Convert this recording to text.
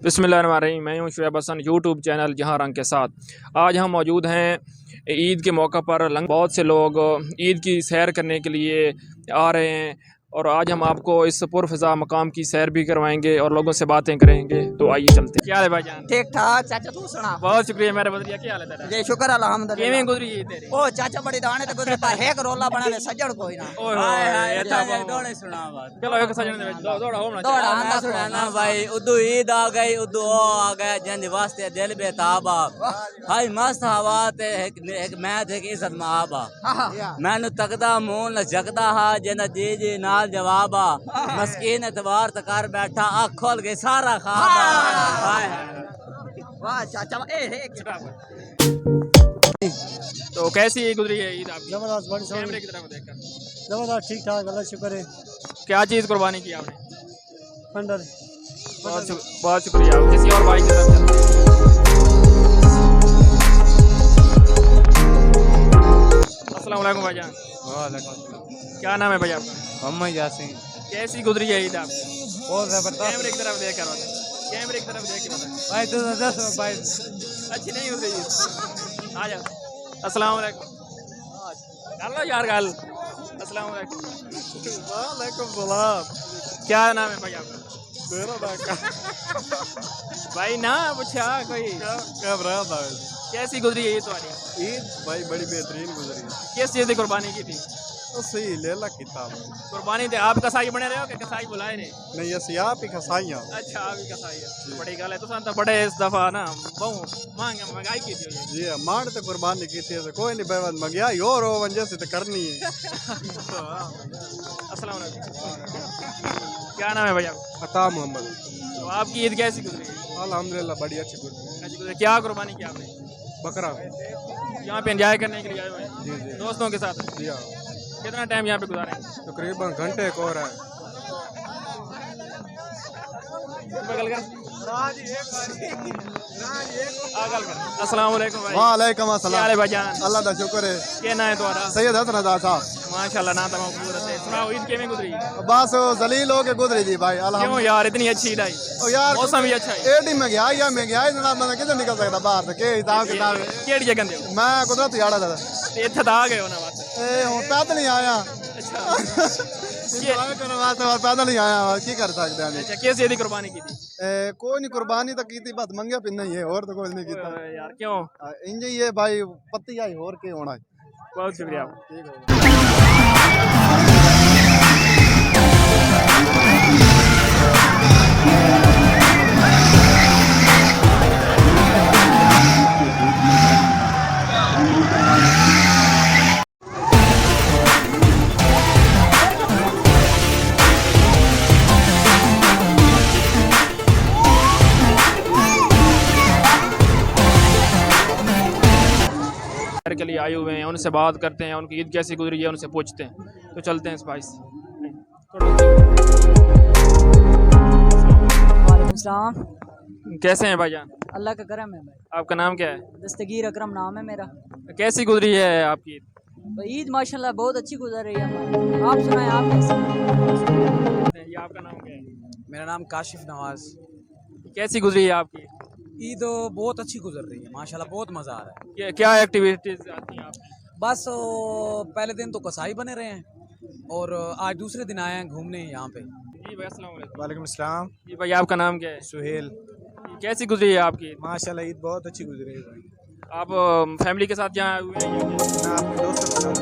बिस्मिल्लाहिर्रहमानिर्रहीम। मैं हूं शुएब हसन, यूट्यूब चैनल जहां रंग के साथ। आज हम मौजूद हैं ईद के मौका पर। बहुत से लोग ईद की सैर करने के लिए आ रहे हैं और आज हम आपको इस पुरफ़िज़ा मकाम की सैर भी करवाएंगे और लोगों से बातें करेंगे। तो आइए चलते हैं। क्या हाल है भाईजान? ठीक ठाक चाचा, तू सुना? बहुत शुक्रिया मेरे बदरिया। क्या हाल है तेरा? जी शुक्र अल्हम्दुलिल्लाह। किवें गुजरी ईद तेरी? ओ चाचा बड़ी दाने ते गुजरे पर एक रोला बनावे सज्जड़ कोई ना। ओए होए ये था दौड़े सुना बात। चलो एक सजन दे विच दौड़ा होना दौड़ा चाहिए। आंदा सुना ना भाई, उदू ईद आ गई, उदू ओ आ गया जंद वास्ते दिल बेताब आ। हाय मस्त हवा ते एक मैथ एक इज्जत माबा। मैनू तकदा मुंह न जगदा हा जिंदा जी जी नाल जवाब आ। मस्कीन एतवार तकार बैठा आँख खोल के सारा खाबा। हाय वाह चाचा ए तो कैसी गुजरी है ईद आपकी? जबरदस्त, बड़ी सोहनी, कैमरे की तरफ देखकर जबरदस्त, ठीक ठाक, अल्लाह शुक्र है। क्या चीज़ कुर्बानी की आपने? पंडर बहुत शुक्रिया। किसी और भाई की तरफ चलते हैं। अस्सलाम वालेकुम भाईजान। क्या नाम है भाई आपका? मोहम्मद यासीन। कैसी गुजरी है ईद आपकी? बहुत जबरदस्त कैमरे की तरफ देख कर बताएं। कैमरे की तरफ देख के बताएं। भाई, तू दस भाई अच्छी नहीं गुजरी ईद। आ जाओ। अस्सलाम वालेकुम। कर लो यार गाल। अस्सलाम वालेकुम। वालेकुम सलाम। क्या नाम है भाई आपका? मेरा नाम भाई ना पूछा कोई। क्या रहा था? कैसी गुजरी है ईद तुम्हारी? ईद भाई बड़ी बेहतरीन गुजरी। किस चीज़ की कुर्बानी की थी? तो सही लेला किताब कुर्बानी थे आप कसाई बने रहे हो कि कसाई बुलाए ने? नहीं, ऐसी आप ही खसाइयाँ। अच्छा आप ही कसाई है। बड़ी गल है। तो बड़े इस दफा ना बहु महंगाई की थी। जी हाँ, मार तो कुर्बानी की थी, ऐसे कोई नहीं बेवन मंगिया और हो वजह से तो करनी है। अस्सलाम वालेकुम। क्या नाम है भैया? अता मोहम्मद। तो आपकी ईद कैसी गुजरी है? अल्हम्दुलिल्लाह बड़ी अच्छी गुजरी। अच्छी गुजरी। क्या कुर्बानी की आपने? बकरा। यहाँ पे एंजॉय करने के लिए आए हुए हैं जी जी दोस्तों के साथ? जी हाँ, कितना टाइम यहाँ पे गुजारे? तकरीबन घंटे को हो रहा है। अस्सलाम वालेकुम भाई। वालेकुम क्या अस्सलाम। हाल है भाईजान? अल्लाह का शुक्र है। क्या नाम है तुम्हारा? सैयद हसन रजा साहब। माशाल्लाह ना तमाम खूबसूरत है। सुनाओ ईद किवें गुजरी? बस जलील हो के गुजरी जी भाई। क्यों यार इतनी अच्छी ईद आई? ओ यार मौसम भी अच्छा है। एडी महंगाई या महंगाई जनाब, मैं किधर निकल सकता बाहर से? के हिसाब किताब है? केड़ी जगह दे हो? मैं कुदरत याड़ा था। ते इत्थे तां आ गए हो ना बस। ए हूं पैदल ही आया। अच्छा इंजॉय करने वास्ते और पैदल ही आया। की कर सकते हैं? अच्छा किस ईद की कुर्बानी की थी? कोई नहीं, कुर्बानी तो की थी, बस मंगे पिन्ना ही है और तो कुछ नहीं किया। यार क्यों? इंज ही है भाई, पत्ती आई और के होना है। बहुत शुक्रिया। ठीक है। के लिए आए हुए हैं, उनसे बात करते हैं, उनकी ईद कैसी गुजरी है उनसे पूछते हैं। तो चलते हैं इस भाई से। वालेकुम सलाम। कैसे हैं भाईजान? अल्लाह का करम है भाई। आपका नाम क्या है? दस्तगीर अकरम नाम है मेरा। कैसी गुजरी है आपकी ईद? तो ईद माशाल्लाह बहुत अच्छी गुजर रही है हमारी। आप सुनाएं, आप कैसे? ये आपका नाम क्या है? मेरा नाम काशिफ नवाज। कैसी गुजरी है आपकी ईद बहुत अच्छी गुजर रही है माशाल्लाह, बहुत मज़ा आ रहा है। क्या एक्टिविटीज आती हैं आपकी? बस पहले दिन तो कसाई बने रहे हैं और आज दूसरे दिन आए हैं घूमने यहाँ पे। जी भाई अस्सलाम वालेकुम। वालेकुम सलाम। जी भाई आपका नाम क्या है? सुहेल। कैसी गुजरी है आपकी? माशाल्लाह ईद बहुत अच्छी गुजरी है भाई। आप फैमिली के साथ यहाँ आए हुए हैं? मैं अपने दोस्तों के साथ